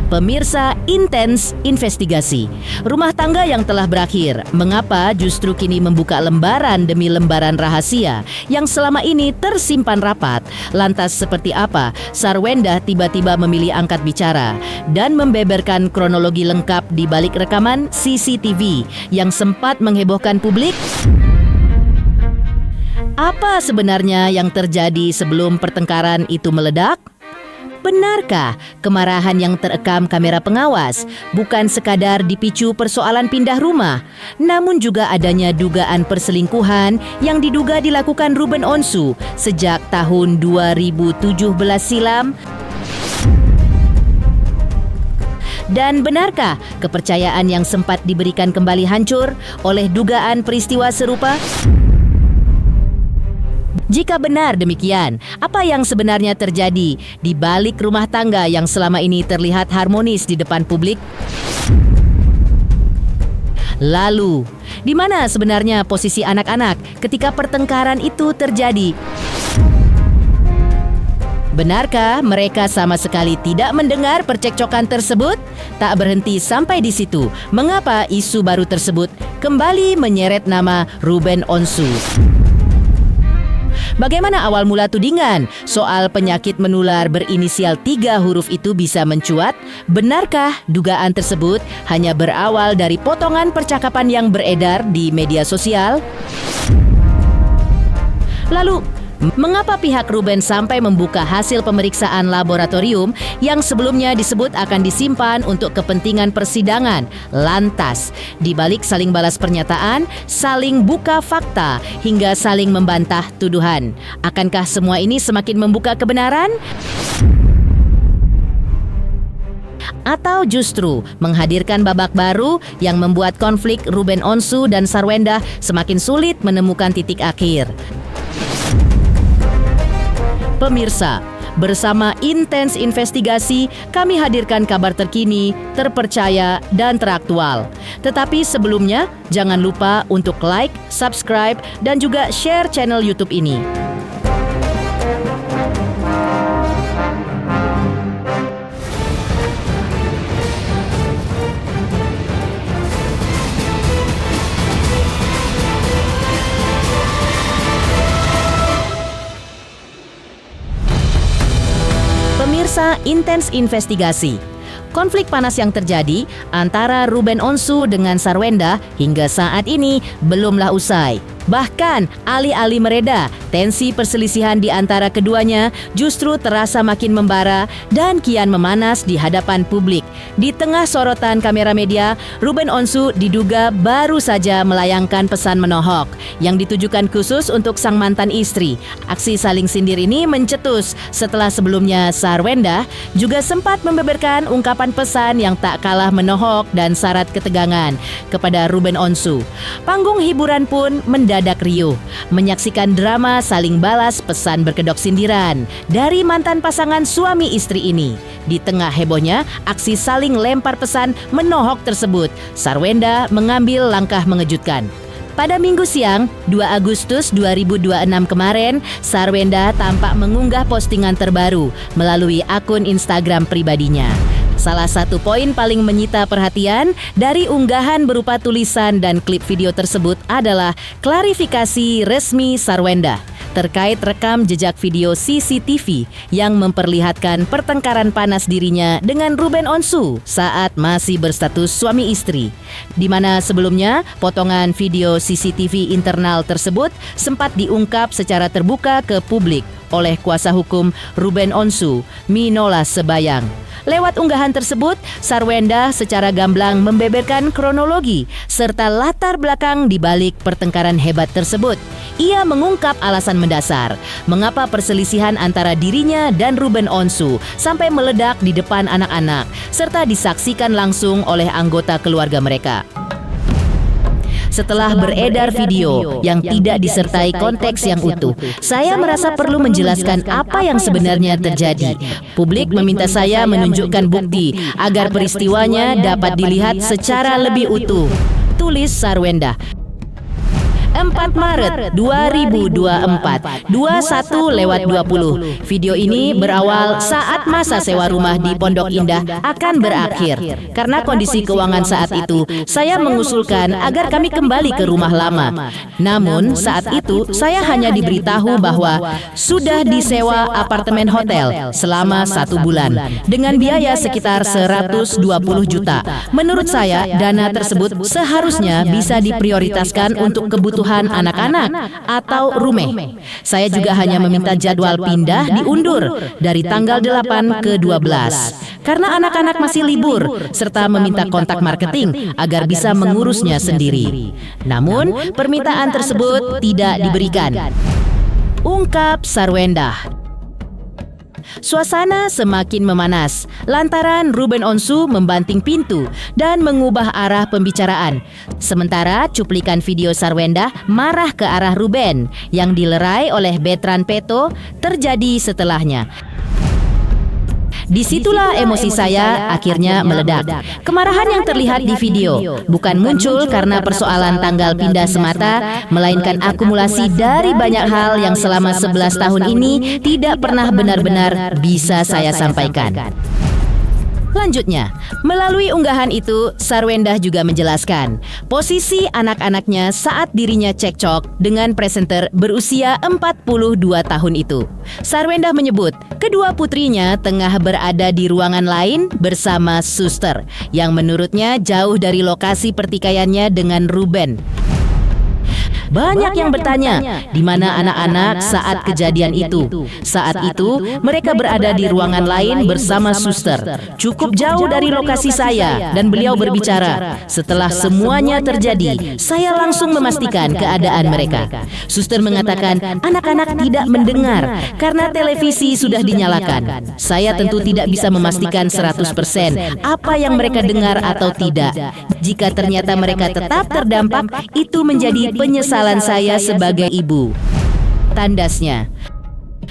Pemirsa, intens investigasi. Rumah tangga yang telah berakhir, mengapa justru kini membuka lembaran demi lembaran rahasia yang selama ini tersimpan rapat? Lantas seperti apa Sarwenda tiba-tiba memilih angkat bicara dan membeberkan kronologi lengkap di balik rekaman CCTV yang sempat menghebohkan publik? Apa sebenarnya yang terjadi sebelum pertengkaran itu meledak? Benarkah kemarahan yang terekam kamera pengawas bukan sekadar dipicu persoalan pindah rumah, namun juga adanya dugaan perselingkuhan yang diduga dilakukan Ruben Onsu sejak tahun 2017 silam? Dan benarkah kepercayaan yang sempat diberikan kembali hancur oleh dugaan peristiwa serupa? Jika benar demikian, apa yang sebenarnya terjadi di balik rumah tangga yang selama ini terlihat harmonis di depan publik? Lalu, di mana sebenarnya posisi anak-anak ketika pertengkaran itu terjadi? Benarkah mereka sama sekali tidak mendengar percekcokan tersebut? Tak berhenti sampai di situ, mengapa isu baru tersebut kembali menyeret nama Ruben Onsu? Bagaimana awal mula tudingan soal penyakit menular berinisial 3 huruf itu bisa mencuat? Benarkah dugaan tersebut hanya berawal dari potongan percakapan yang beredar di media sosial? Lalu, mengapa pihak Ruben sampai membuka hasil pemeriksaan laboratorium yang sebelumnya disebut akan disimpan untuk kepentingan persidangan? Lantas, di balik saling balas pernyataan, saling buka fakta, hingga saling membantah tuduhan. Akankah semua ini semakin membuka kebenaran? Atau justru menghadirkan babak baru yang membuat konflik Ruben Onsu dan Sarwenda semakin sulit menemukan titik akhir? Pemirsa, bersama intens investigasi, kami hadirkan kabar terkini, terpercaya, dan teraktual. Tetapi sebelumnya, jangan lupa untuk like, subscribe, dan juga share channel YouTube ini. Pemirsa, intens investigasi. Konflik panas yang terjadi antara Ruben Onsu dengan Sarwenda hingga saat ini belumlah usai. Bahkan alih-alih mereda, tensi perselisihan di antara keduanya justru terasa makin membara dan kian memanas di hadapan publik. Di tengah sorotan kamera media, Ruben Onsu diduga baru saja melayangkan pesan menohok yang ditujukan khusus untuk sang mantan istri. Aksi saling sindir ini mencetus setelah sebelumnya Sarwenda juga sempat membeberkan ungkapan pesan yang tak kalah menohok dan syarat ketegangan kepada Ruben Onsu. Panggung hiburan pun mendadak riuh, menyaksikan drama saling balas pesan berkedok sindiran dari mantan pasangan suami istri ini. Di tengah hebohnya aksi saling lempar pesan menohok tersebut, Sarwenda mengambil langkah mengejutkan. Pada Minggu siang, 2 Agustus 2026 kemarin, Sarwenda tampak mengunggah postingan terbaru melalui akun Instagram pribadinya. Salah satu poin paling menyita perhatian dari unggahan berupa tulisan dan klip video tersebut adalah klarifikasi resmi Sarwenda terkait rekam jejak video CCTV yang memperlihatkan pertengkaran panas dirinya dengan Ruben Onsu saat masih berstatus suami istri. Di mana sebelumnya potongan video CCTV internal tersebut sempat diungkap secara terbuka ke publik oleh kuasa hukum Ruben Onsu, Minola Sebayang. Lewat unggahan tersebut, Sarwenda secara gamblang membeberkan kronologi serta latar belakang di balik pertengkaran hebat tersebut. Ia mengungkap alasan mendasar mengapa perselisihan antara dirinya dan Ruben Onsu sampai meledak di depan anak-anak serta disaksikan langsung oleh anggota keluarga mereka. Setelah beredar video yang tidak disertai konteks yang utuh, saya merasa perlu menjelaskan apa yang sebenarnya terjadi. Publik meminta saya menunjukkan bukti agar peristiwanya dapat dilihat secara lebih utuh, tulis Sarwenda. 4 4 Maret 2024, 21:20. Video ini berawal saat masa sewa rumah di Pondok Indah akan berakhir. Karena kondisi keuangan saat itu, saya mengusulkan agar kami kembali ke rumah lama. Namun saat itu saya hanya diberitahu bahwa sudah disewa apartemen hotel selama 1 bulan dengan biaya sekitar 120 juta. Menurut saya, dana tersebut seharusnya bisa diprioritaskan untuk kebutuhan anak-anak atau rumeh. Saya juga hanya meminta jadwal pindah diundur dari tanggal 8 ke 12 karena anak-anak masih libur, serta meminta kontak marketing agar bisa mengurusnya sendiri. Namun permintaan tersebut tidak diberikan. Ungkap Sarwendah. Suasana semakin memanas lantaran Ruben Onsu membanting pintu dan mengubah arah pembicaraan. Sementara cuplikan video Sarwendah marah ke arah Ruben yang dilerai oleh Betran Peto terjadi setelahnya. Disitulah emosi saya akhirnya meledak. Kemarahan yang terlihat di video bukan muncul karena persoalan tanggal pindah semata, melainkan akumulasi dari banyak hal yang selama 11 tahun ini tidak pernah benar-benar bisa saya sampaikan. Lanjutnya, melalui unggahan itu, Sarwendah juga menjelaskan posisi anak-anaknya saat dirinya cekcok dengan presenter berusia 42 tahun itu. Sarwendah menyebut kedua putrinya tengah berada di ruangan lain bersama suster yang menurutnya jauh dari lokasi pertikaiannya dengan Ruben. Banyak yang bertanya, di mana anak-anak saat kejadian itu? Saat itu, mereka berada di ruangan lain bersama suster. Cukup jauh dari lokasi saya dan beliau berbicara. Setelah semuanya terjadi, saya langsung memastikan keadaan mereka. Suster mengatakan anak-anak tidak mendengar karena televisi sudah dinyalakan. Saya tentu tidak bisa memastikan 100% apa yang mereka dengar atau tidak. Jika ternyata mereka tetap terdampak, itu menjadi penyesalan saya sebagai ibu. Tandasnya.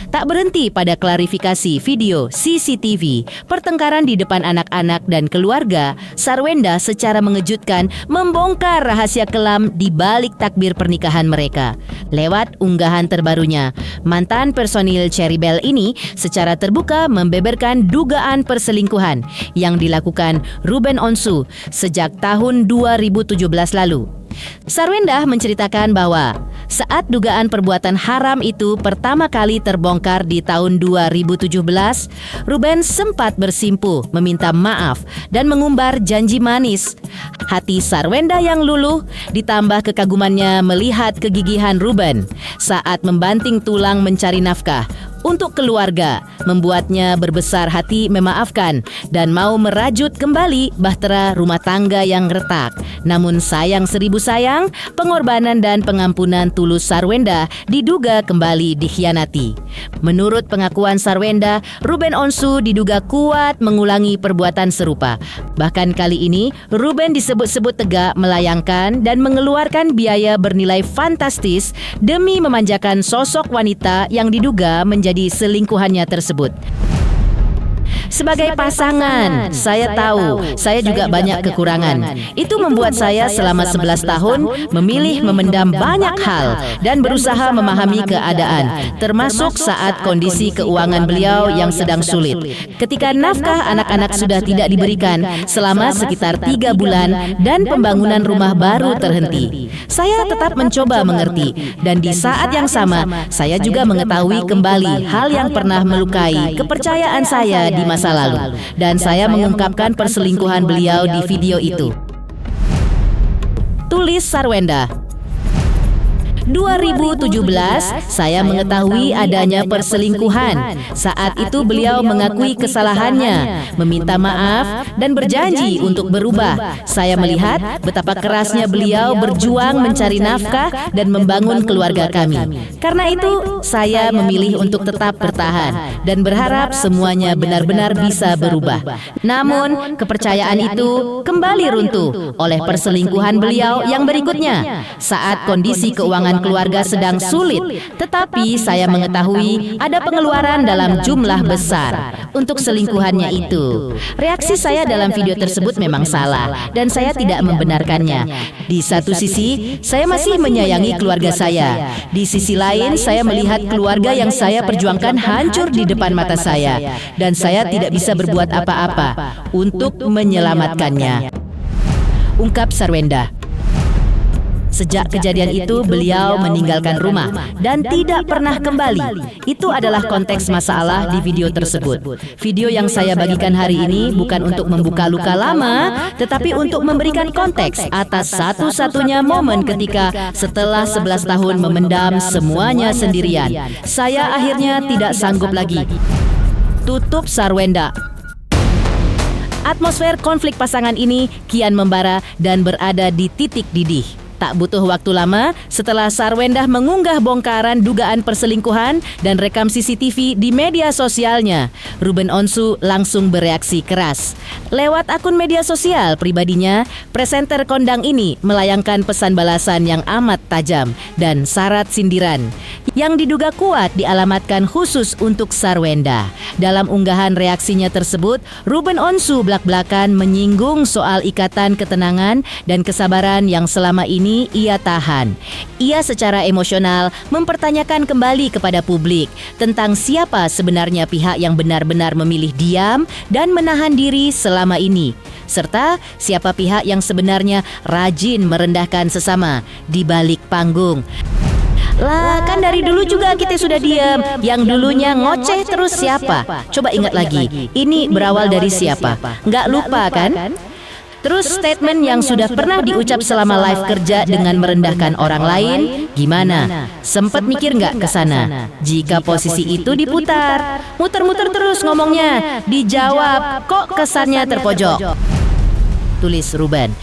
Tak berhenti pada klarifikasi video CCTV pertengkaran di depan anak-anak dan keluarga, Sarwendah secara mengejutkan membongkar rahasia kelam di balik takbir pernikahan mereka. Lewat unggahan terbarunya, mantan personil Cherry Bell ini secara terbuka membeberkan dugaan perselingkuhan yang dilakukan Ruben Onsu sejak tahun 2017 lalu. Sarwendah menceritakan bahwa saat dugaan perbuatan haram itu pertama kali terbongkar di tahun 2017, Ruben sempat bersimpuh meminta maaf dan mengumbar janji manis. Hati Sarwendah yang luluh ditambah kekagumannya melihat kegigihan Ruben saat membanting tulang mencari nafkah untuk keluarga, membuatnya berbesar hati memaafkan dan mau merajut kembali bahtera rumah tangga yang retak. Namun sayang seribu sayang, pengorbanan dan pengampunan tulus Sarwendah diduga kembali dikhianati. Menurut pengakuan Sarwendah, Ruben Onsu diduga kuat mengulangi perbuatan serupa. Bahkan kali ini, Ruben disebut-sebut tegak melayangkan dan mengeluarkan biaya bernilai fantastis demi memanjakan sosok wanita yang diduga menjadi selingkuhannya tersebut. Sebagai pasangan, saya tahu saya juga banyak kekurangan. Itu membuat saya selama 11 tahun memilih memendam banyak hal dan berusaha memahami keadaan, termasuk saat kondisi keuangan beliau yang sedang sulit. Ketika nafkah anak-anak sudah tidak diberikan selama sekitar 3 bulan dan pembangunan rumah baru terhenti, saya tetap mencoba mengerti, dan di saat yang sama saya juga mengetahui kembali hal yang pernah melukai kepercayaan saya di masa lalu, dan saya mengungkapkan perselingkuhan beliau di video itu. Tulis Sarwendah. 2017, saya mengetahui adanya perselingkuhan. Saat itu beliau mengakui kesalahannya, meminta maaf, dan berjanji untuk berubah. Saya melihat betapa kerasnya beliau berjuang mencari nafkah dan membangun keluarga kami. Karena itu, saya memilih untuk tetap bertahan dan berharap semuanya benar-benar bisa berubah. Namun, kepercayaan itu kembali runtuh oleh perselingkuhan beliau yang berikutnya. Saat kondisi keuangan keuangan keluarga sedang sulit, tetapi saya mengetahui ada pengeluaran dalam jumlah besar untuk selingkuhannya itu. Reaksi saya dalam video tersebut memang salah dan saya tidak membenarkannya. Di satu sisi, saya masih menyayangi keluarga saya. Di sisi lain, saya melihat keluarga yang saya perjuangkan hancur di depan mata saya dan saya tidak bisa berbuat apa-apa untuk menyelamatkannya. Ungkap Sarwenda. Sejak kejadian itu beliau meninggalkan rumah dan tidak pernah kembali. Itu adalah konteks masalah di video tersebut. Video yang saya bagikan hari ini bukan untuk membuka luka lama, tetapi untuk memberikan konteks atas satu-satunya momen ketika setelah 11 tahun memendam semuanya sendirian, saya akhirnya tidak sanggup lagi. Tutup Sarwenda. Atmosfer konflik pasangan ini kian membara dan berada di titik didih. Tak butuh waktu lama setelah Sarwenda mengunggah bongkaran dugaan perselingkuhan dan rekam CCTV di media sosialnya, Ruben Onsu langsung bereaksi keras. Lewat akun media sosial pribadinya, presenter kondang ini melayangkan pesan balasan yang amat tajam dan syarat sindiran yang diduga kuat dialamatkan khusus untuk Sarwenda. Dalam unggahan reaksinya tersebut, Ruben Onsu blak-blakan menyinggung soal ikatan ketenangan dan kesabaran yang selama ini ia tahan. Ia secara emosional mempertanyakan kembali kepada publik tentang siapa sebenarnya pihak yang benar-benar memilih diam dan menahan diri selama ini, serta siapa pihak yang sebenarnya rajin merendahkan sesama di balik panggung. Lah, kan dari dulu juga kita sudah diam. Yang dulunya ngoceh terus siapa? Coba ingat lagi, ini berawal dari siapa? Nggak lupa kan? Terus statement yang sudah pernah diucap selama live kerja dengan merendahkan orang lain, gimana? Sempet mikir nggak ke sana? Jika posisi itu diputar, muter-muter terus ngomongnya, dijawab, kok kesannya terpojok? Tulis Ruben.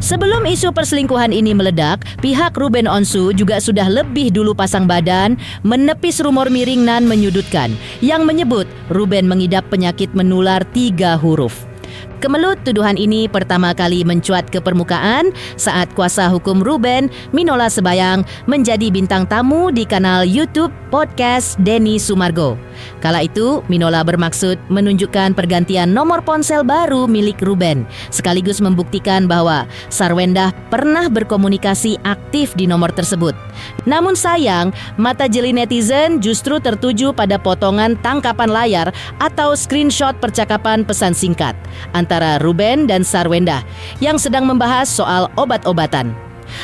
Sebelum isu perselingkuhan ini meledak, pihak Ruben Onsu juga sudah lebih dulu pasang badan menepis rumor miring nan menyudutkan yang menyebut Ruben mengidap penyakit menular 3 huruf. Kemelut tuduhan ini pertama kali mencuat ke permukaan saat kuasa hukum Ruben, Minola Sebayang, menjadi bintang tamu di kanal YouTube podcast Denny Sumargo. Kala itu, Minola bermaksud menunjukkan pergantian nomor ponsel baru milik Ruben, sekaligus membuktikan bahwa Sarwenda pernah berkomunikasi aktif di nomor tersebut. Namun sayang, mata jeli netizen justru tertuju pada potongan tangkapan layar atau screenshot percakapan pesan singkat antara Ruben dan Sarwenda yang sedang membahas soal obat-obatan.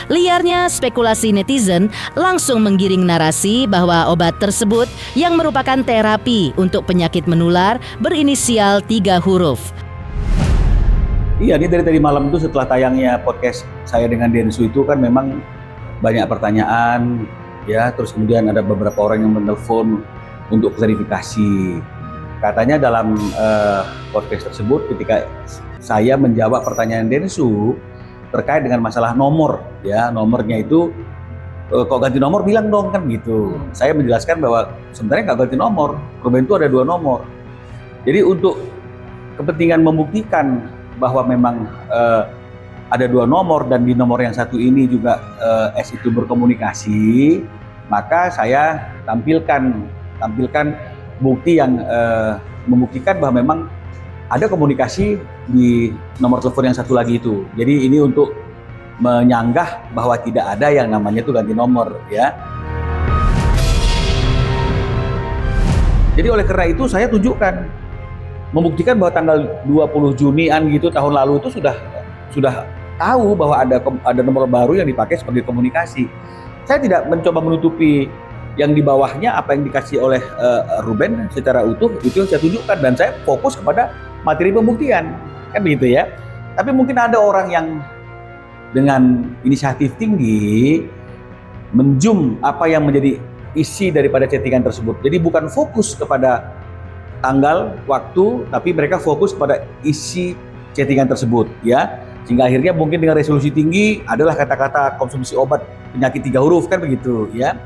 Liarnya spekulasi netizen langsung menggiring narasi bahwa obat tersebut yang merupakan terapi untuk penyakit menular berinisial 3 huruf. Iya, ini dari tadi malam itu setelah tayangnya podcast saya dengan Densu itu kan memang banyak pertanyaan ya, terus kemudian ada beberapa orang yang menelpon untuk klarifikasi. Katanya dalam podcast tersebut ketika saya menjawab pertanyaan Densu terkait dengan masalah nomor, ya nomornya itu kok ganti nomor bilang dong kan gitu. Saya menjelaskan bahwa sebenarnya nggak ganti nomor, Ruben itu ada 2 nomor. Jadi untuk kepentingan membuktikan bahwa memang ada 2 nomor dan di nomor yang satu ini juga S itu berkomunikasi, maka saya tampilkan bukti yang membuktikan bahwa memang ada komunikasi di nomor telepon yang satu lagi itu. Jadi ini untuk menyanggah bahwa tidak ada yang namanya itu ganti nomor ya. Jadi oleh karena itu saya tunjukkan, membuktikan bahwa tanggal 20 Junian gitu tahun lalu itu sudah tahu bahwa ada nomor baru yang dipakai sebagai komunikasi. Saya tidak mencoba menutupi yang di bawahnya apa yang dikasih oleh Ruben secara utuh, itu yang saya tunjukkan dan saya fokus kepada materi pembuktian, kan begitu ya. Tapi mungkin ada orang yang dengan inisiatif tinggi menjum apa yang menjadi isi daripada chattingan tersebut. Jadi bukan fokus kepada tanggal, waktu, tapi mereka fokus pada isi chattingan tersebut ya. Sehingga akhirnya mungkin dengan resolusi tinggi adalah kata-kata konsumsi obat penyakit 3 huruf kan begitu ya.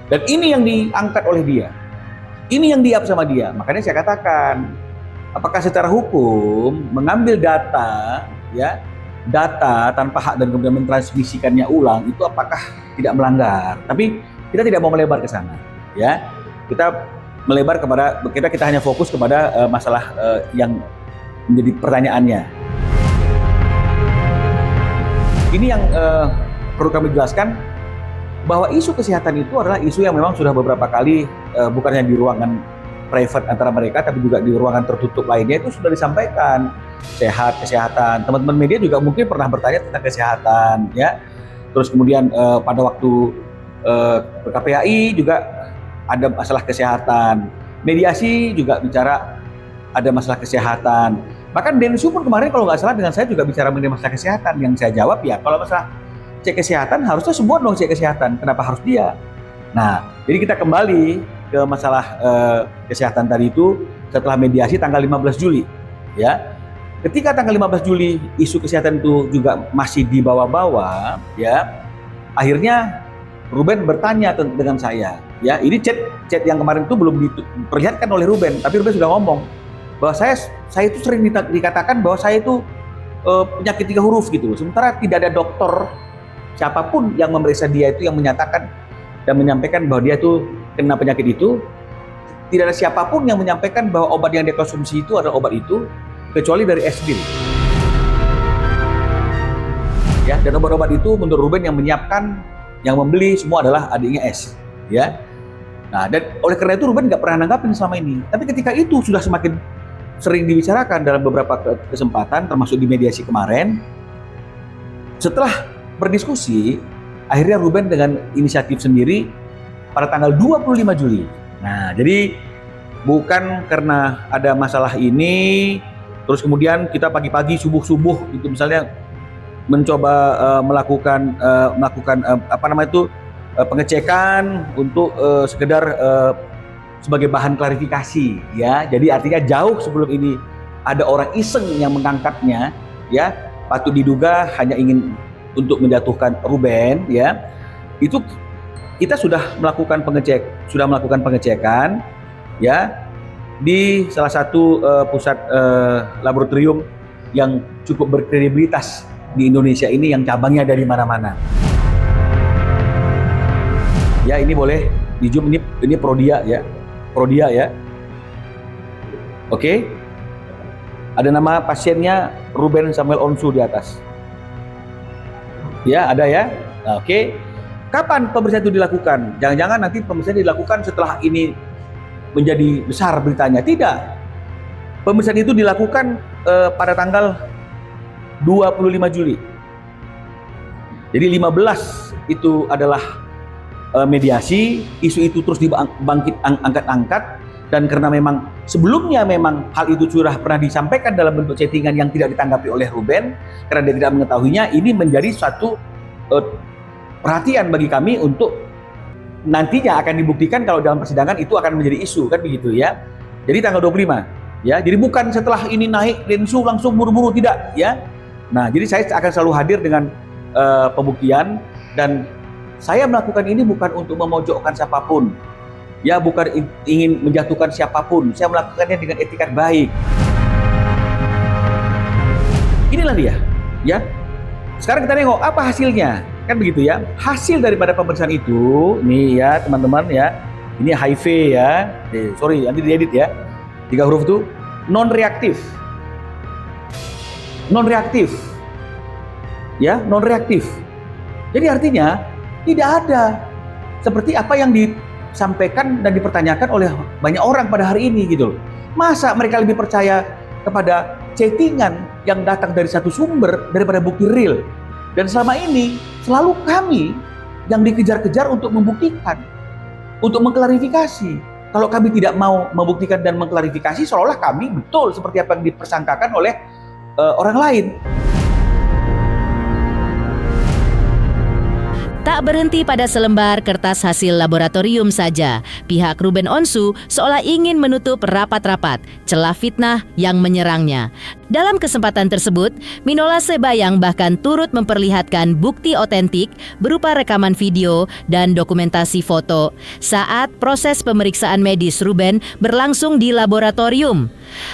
Dan ini yang diangkat oleh dia. Ini yang di-up sama dia. Makanya saya katakan, apakah secara hukum mengambil data ya data tanpa hak dan kemudian mentransmisikannya ulang itu apakah tidak melanggar? Tapi kita tidak mau melebar ke sana, ya. Kita melebar kepada kita hanya fokus kepada masalah yang menjadi pertanyaannya. Ini yang perlu kami jelaskan, bahwa isu kesehatan itu adalah isu yang memang sudah beberapa kali bukan hanya di ruangan private antara mereka, tapi juga di ruangan tertutup lainnya itu sudah disampaikan. Kesehatan. Teman-teman media juga mungkin pernah bertanya tentang kesehatan, ya. Terus kemudian pada waktu KPAI juga ada masalah kesehatan. Mediasi juga bicara ada masalah kesehatan. Bahkan Densu pun kemarin kalau nggak salah dengan saya juga bicara mengenai masalah kesehatan. Yang saya jawab ya kalau masalah cek kesehatan harusnya semua dong cek kesehatan. Kenapa harus dia? Nah, jadi kita kembali ke masalah kesehatan tadi itu setelah mediasi tanggal 15 Juli, ya. Ketika tanggal 15 Juli isu kesehatan itu juga masih dibawa-bawa, ya. Akhirnya Ruben bertanya dengan saya, ya. Ini chat yang kemarin itu belum diperlihatkan oleh Ruben, tapi Ruben sudah ngomong bahwa saya itu sering dikatakan bahwa saya itu penyakit 3 huruf gitu. Sementara tidak ada dokter siapapun yang memeriksa dia itu yang menyatakan dan menyampaikan bahwa dia itu kena penyakit itu. Tidak ada siapapun yang menyampaikan bahwa obat yang dia konsumsi itu adalah obat itu, kecuali dari S sendiri. Ya, dan obat-obat itu menurut Ruben yang menyiapkan, yang membeli semua adalah adiknya S. Ya. Nah, dan oleh karena itu Ruben nggak pernah nanggapin selama ini. Tapi ketika itu sudah semakin sering dibicarakan dalam beberapa kesempatan, termasuk di mediasi kemarin, setelah berdiskusi, akhirnya Ruben dengan inisiatif sendiri pada tanggal 25 Juli. Nah, jadi bukan karena ada masalah ini, terus kemudian kita pagi-pagi subuh-subuh gitu misalnya mencoba melakukan pengecekan untuk sekedar sebagai bahan klarifikasi, ya. Jadi artinya jauh sebelum ini ada orang iseng yang mengangkatnya, ya, patut diduga hanya ingin untuk menjatuhkan Ruben, ya. Itu kita sudah melakukan pengecekan, ya, di salah satu pusat laboratorium yang cukup berkredibilitas di Indonesia ini yang cabangnya dari mana-mana. Ya, ini boleh di zoom, ini Prodia ya. Oke. Ada nama pasiennya Ruben Samuel Onsu di atas. Ya, ada ya. Nah, oke. Kapan pemeriksaan itu dilakukan? Jangan-jangan nanti pemeriksaan dilakukan setelah ini menjadi besar beritanya. Tidak. Pemeriksaan itu dilakukan pada tanggal 25 Juli. Jadi 15 itu adalah mediasi, isu itu terus angkat-angkat, dan karena memang sebelumnya memang hal itu sudah pernah disampaikan dalam bentuk chattingan yang tidak ditanggapi oleh Ruben karena dia tidak mengetahuinya, ini menjadi suatu perhatian bagi kami untuk nantinya akan dibuktikan kalau dalam persidangan itu akan menjadi isu, kan begitu ya. Jadi tanggal 25, ya. Jadi bukan setelah ini naik Densu langsung buru-buru, tidak, ya. Nah, jadi saya akan selalu hadir dengan pembuktian, dan saya melakukan ini bukan untuk memojokkan siapapun, ya, bukan ingin menjatuhkan siapapun. Saya melakukannya dengan etikat baik. Inilah dia, ya. Sekarang kita nengok apa hasilnya, kan begitu ya. Hasil daripada pemeriksaan itu, nih ya teman-teman ya, ini HIV ya, sorry nanti diedit ya, 3 huruf itu non-reaktif, ya, non-reaktif. Jadi artinya tidak ada seperti apa yang disampaikan dan dipertanyakan oleh banyak orang pada hari ini gitu loh. Masa mereka lebih percaya kepada chattingan yang datang dari satu sumber daripada bukti real? Dan selama ini selalu kami yang dikejar-kejar untuk membuktikan, untuk mengklarifikasi. Kalau kami tidak mau membuktikan dan mengklarifikasi, seolah-olah kami betul seperti apa yang dipersangkakan oleh orang lain. Tak berhenti pada selembar kertas hasil laboratorium saja, pihak Ruben Onsu seolah ingin menutup rapat-rapat celah fitnah yang menyerangnya. Dalam kesempatan tersebut, Minola Sebayang bahkan turut memperlihatkan bukti otentik berupa rekaman video dan dokumentasi foto saat proses pemeriksaan medis Ruben berlangsung di laboratorium.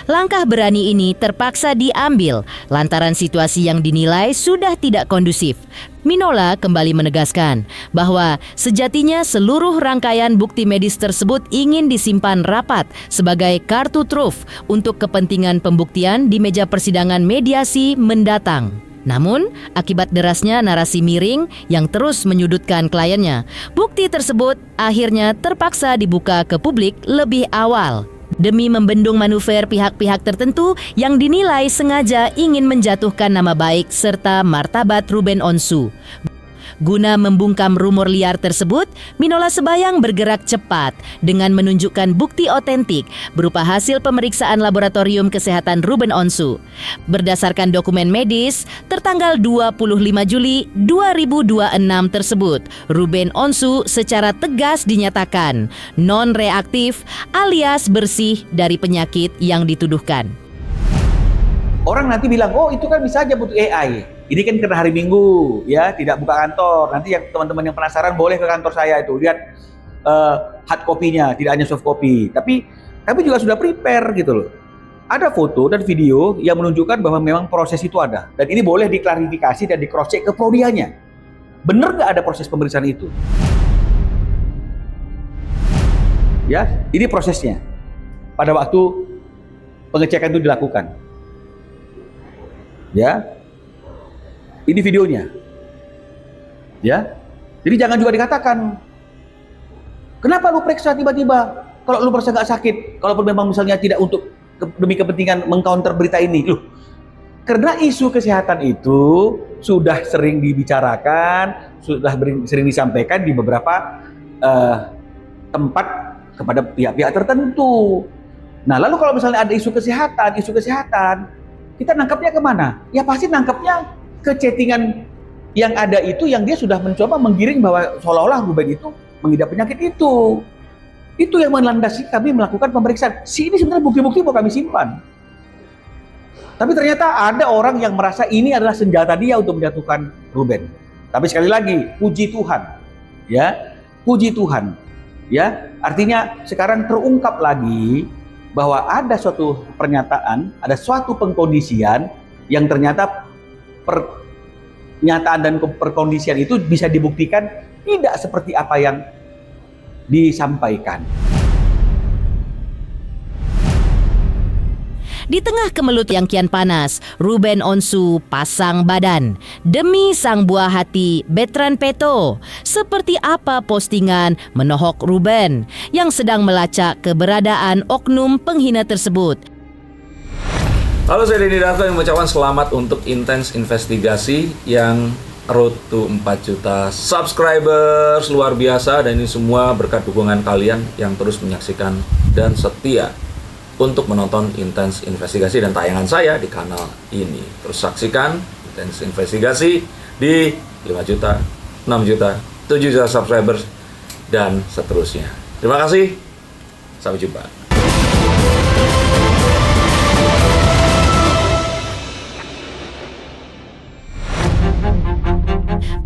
Langkah berani ini terpaksa diambil lantaran situasi yang dinilai sudah tidak kondusif. Minola kembali menegaskan bahwa sejatinya seluruh rangkaian bukti medis tersebut ingin disimpan rapat sebagai kartu truf untuk kepentingan pembuktian di meja persidangan mediasi mendatang. Namun, akibat derasnya narasi miring yang terus menyudutkan kliennya, bukti tersebut akhirnya terpaksa dibuka ke publik lebih awal demi membendung manuver pihak-pihak tertentu yang dinilai sengaja ingin menjatuhkan nama baik serta martabat Ruben Onsu. Guna membungkam rumor liar tersebut, Minola Sebayang bergerak cepat dengan menunjukkan bukti otentik berupa hasil pemeriksaan laboratorium kesehatan Ruben Onsu. Berdasarkan dokumen medis, tertanggal 25 Juli 2026 tersebut, Ruben Onsu secara tegas dinyatakan non-reaktif alias bersih dari penyakit yang dituduhkan. Orang nanti bilang, oh itu kan bisa aja butuh AI. Ini kan karena hari Minggu, ya tidak buka kantor. Nanti yang teman-teman yang penasaran boleh ke kantor saya itu lihat hard copy-nya, tidak hanya soft copy. Tapi kami juga sudah prepare gitu loh. Ada foto dan video yang menunjukkan bahwa memang proses itu ada. Dan ini boleh diklarifikasi dan di cross check ke prodianya. Benar nggak ada proses pemeriksaan itu? Ya, ini prosesnya. Pada waktu pengecekan itu dilakukan. Ya. Ini videonya. Ya. Jadi jangan juga dikatakan, kenapa lu periksa tiba-tiba? Kalau lu merasa nggak sakit, kalaupun memang misalnya tidak untuk demi kepentingan mengcounter berita ini. Loh, karena isu kesehatan itu sudah sering dibicarakan, sudah sering disampaikan di beberapa tempat kepada pihak-pihak tertentu. Nah, lalu kalau misalnya ada isu kesehatan, kita nangkapnya kemana? Ya pasti nangkapnya ke chattingan yang ada itu, yang dia sudah mencoba menggiring bahwa seolah-olah Ruben itu mengidap penyakit itu. Itu yang melandasi kami melakukan pemeriksaan. Ini sebenarnya bukti-bukti mau kami simpan. Tapi ternyata ada orang yang merasa ini adalah senjata dia untuk menjatuhkan Ruben. Tapi sekali lagi, puji Tuhan. Ya, puji Tuhan. Ya, artinya sekarang terungkap lagi bahwa ada suatu pernyataan, ada suatu pengkondisian yang ternyata pernyataan dan perkondisian itu bisa dibuktikan tidak seperti apa yang disampaikan. Di tengah kemelut yang kian panas, Ruben Onsu pasang badan demi sang buah hati Bertrand Peto. Seperti apa postingan menohok Ruben yang sedang melacak keberadaan oknum penghina tersebut? Halo, saya Denny Darto yang mengucapkan selamat untuk Intens Investigasi yang road to 4 juta subscribers, luar biasa. Dan ini semua berkat dukungan kalian yang terus menyaksikan dan setia untuk menonton Intens Investigasi dan tayangan saya di kanal ini. Terus saksikan Intens Investigasi di 5 juta, 6 juta, 7 juta subscribers dan seterusnya. Terima kasih, sampai jumpa.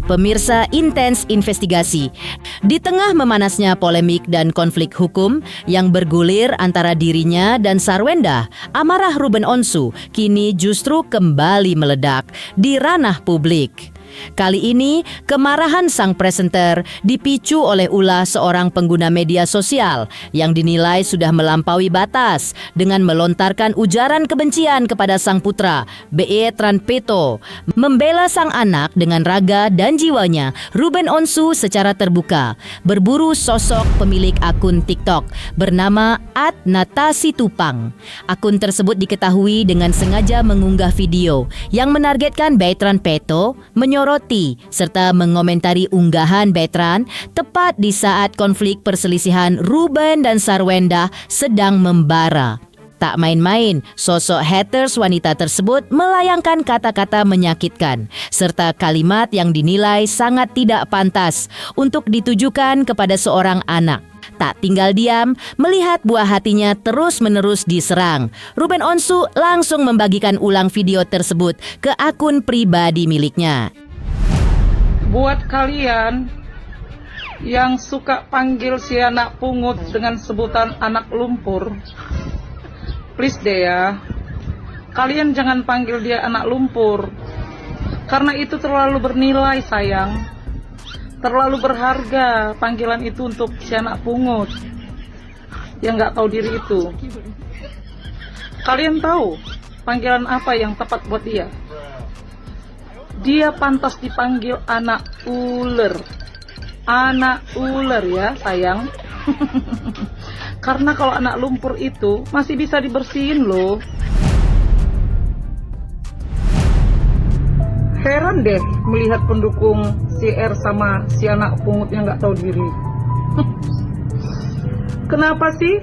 Pemirsa Intens Investigasi, di tengah memanasnya polemik dan konflik hukum yang bergulir antara dirinya dan Sarwenda, amarah Ruben Onsu kini justru kembali meledak di ranah publik. Kali ini, kemarahan sang presenter dipicu oleh ulah seorang pengguna media sosial yang dinilai sudah melampaui batas dengan melontarkan ujaran kebencian kepada sang putra, Bertrand Peto. Membela sang anak dengan raga dan jiwanya, Ruben Onsu secara terbuka berburu sosok pemilik akun TikTok bernama @natasitupang. Akun tersebut diketahui dengan sengaja mengunggah video yang menargetkan Bertrand Peto, menyoroti serta mengomentari unggahan Bertrand tepat di saat konflik perselisihan Ruben dan Sarwenda sedang membara. Tak main-main, sosok haters wanita tersebut melayangkan kata-kata menyakitkan serta kalimat yang dinilai sangat tidak pantas untuk ditujukan kepada seorang anak. Tak tinggal diam, melihat buah hatinya terus-menerus diserang. Ruben Onsu langsung membagikan ulang video tersebut ke akun pribadi miliknya. Buat kalian yang suka panggil si anak pungut dengan sebutan anak lumpur, please deh ya, kalian jangan panggil dia anak lumpur. Karena itu terlalu bernilai sayang. Terlalu berharga panggilan itu untuk si anak pungut yang nggak tahu diri itu. Kalian tahu panggilan apa yang tepat buat dia? Dia pantas dipanggil anak ular. Anak ular ya sayang. Karena kalau anak lumpur itu masih bisa dibersihin loh. Heran deh melihat pendukung si R sama si anak pungut yang nggak tahu diri. Kenapa sih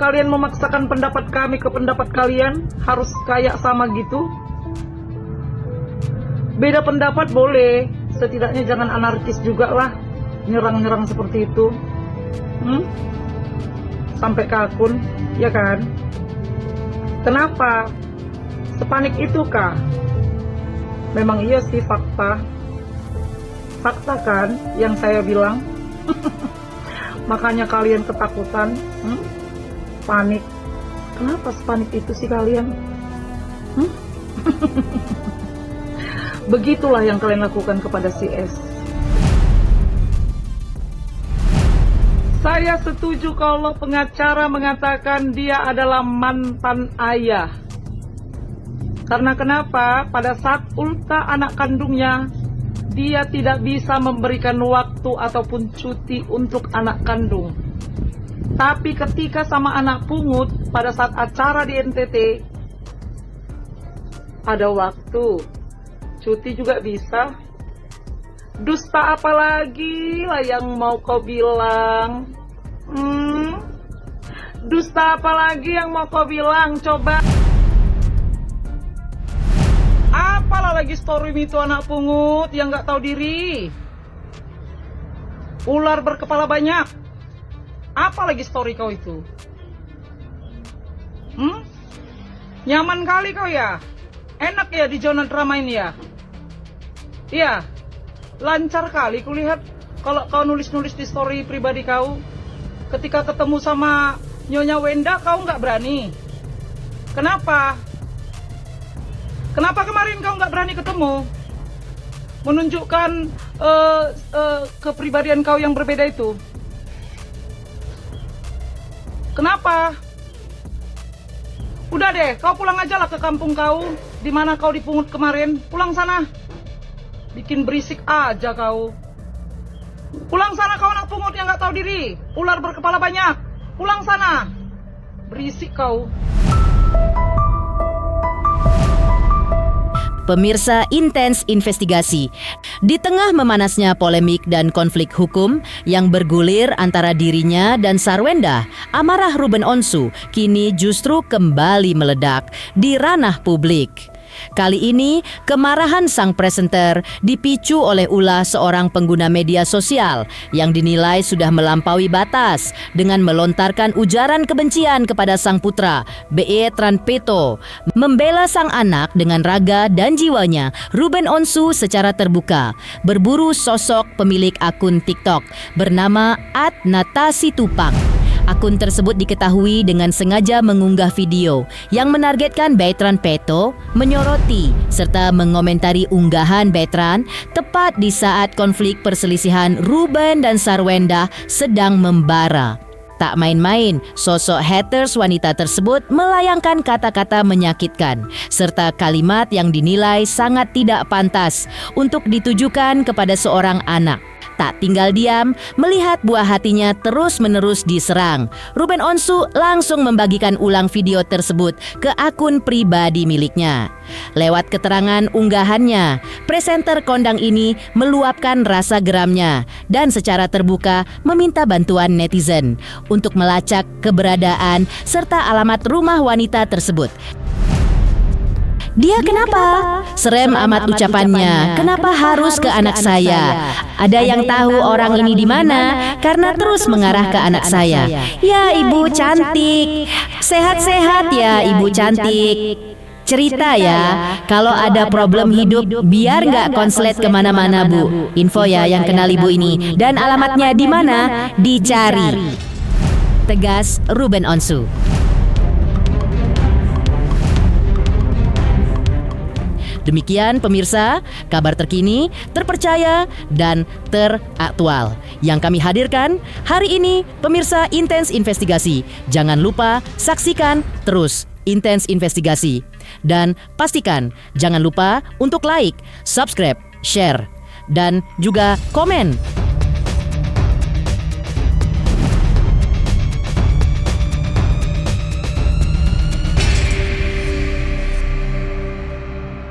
kalian memaksakan pendapat kami ke pendapat kalian? Harus kayak sama gitu? Beda pendapat boleh, setidaknya jangan anarkis juga lah, nyerang-nyerang seperti itu. Sampai ke akun, ya kan? Kenapa? Sepanik itu kah? Memang iya sih fakta. Fakta kan yang saya bilang. Makanya kalian ketakutan, panik. Kenapa sepanik itu sih kalian? Begitulah yang kalian lakukan kepada si S. Saya setuju kalau pengacara mengatakan dia adalah mantan ayah. Karena kenapa? Pada saat ulta anak kandungnya, dia tidak bisa memberikan waktu ataupun cuti untuk anak kandung. Tapi ketika sama anak pungut, pada saat acara di NTT, ada waktu, cuti juga bisa. Dusta apa lagi lah yang mau kau bilang? Dusta apa lagi yang mau kau bilang? Coba. Apalah lagi story itu anak pungut yang nggak tahu diri. Ular berkepala banyak. Apa lagi story kau itu? Nyaman kali kau ya? Enak ya di zona drama ini ya? Iya. Lancar kali kulihat kalau kau nulis-nulis di story pribadi kau. Ketika ketemu sama Nyonya Wenda kau nggak berani. Kenapa? Kenapa kemarin kau nggak berani ketemu? Menunjukkan kepribadian kau yang berbeda itu. Kenapa? Udah deh, kau pulang aja lah ke kampung kau. Di mana kau dipungut kemarin. Pulang sana. Bikin berisik aja kau. Pulang sana kau anak pungut yang nggak tahu diri. Ular berkepala banyak. Pulang sana. Berisik kau. Pemirsa Intens Investigasi. Di tengah memanasnya polemik dan konflik hukum yang bergulir antara dirinya dan Sarwenda, amarah Ruben Onsu kini justru kembali meledak di ranah publik. Kali ini, kemarahan sang presenter dipicu oleh ulah seorang pengguna media sosial yang dinilai sudah melampaui batas dengan melontarkan ujaran kebencian kepada sang putra, Beitran Peto. Membela sang anak dengan raga dan jiwanya, Ruben Onsu secara terbuka berburu sosok pemilik akun TikTok bernama @natasitupang. Akun tersebut diketahui dengan sengaja mengunggah video yang menargetkan Beitran Peto, menyoroti serta mengomentari unggahan Beitran tepat di saat konflik perselisihan Ruben dan Sarwenda sedang membara. Tak main-main, sosok haters wanita tersebut melayangkan kata-kata menyakitkan serta kalimat yang dinilai sangat tidak pantas untuk ditujukan kepada seorang anak. Tak tinggal diam, melihat buah hatinya terus-menerus diserang. Ruben Onsu langsung membagikan ulang video tersebut ke akun pribadi miliknya. Lewat keterangan unggahannya, presenter kondang ini meluapkan rasa geramnya dan secara terbuka meminta bantuan netizen untuk melacak keberadaan serta alamat rumah wanita tersebut Dia kenapa? Serem amat ucapannya. Kenapa harus ke anak saya? Ada yang tahu orang ini di mana? Karena terus mengarah ke anak saya. Ya ibu cantik, sehat-sehat ya ibu cantik. Cerita ya, kalau ada problem hidup biar nggak konslet kemana-mana Bu. Info ya yang kenal ibu ini dan alamatnya di mana? Dicari. Tegas Ruben Onsu. Demikian pemirsa, kabar terkini, terpercaya, dan teraktual yang kami hadirkan hari ini. Pemirsa Intens Investigasi, jangan lupa saksikan terus Intens Investigasi. Dan pastikan jangan lupa untuk like, subscribe, share, dan juga komen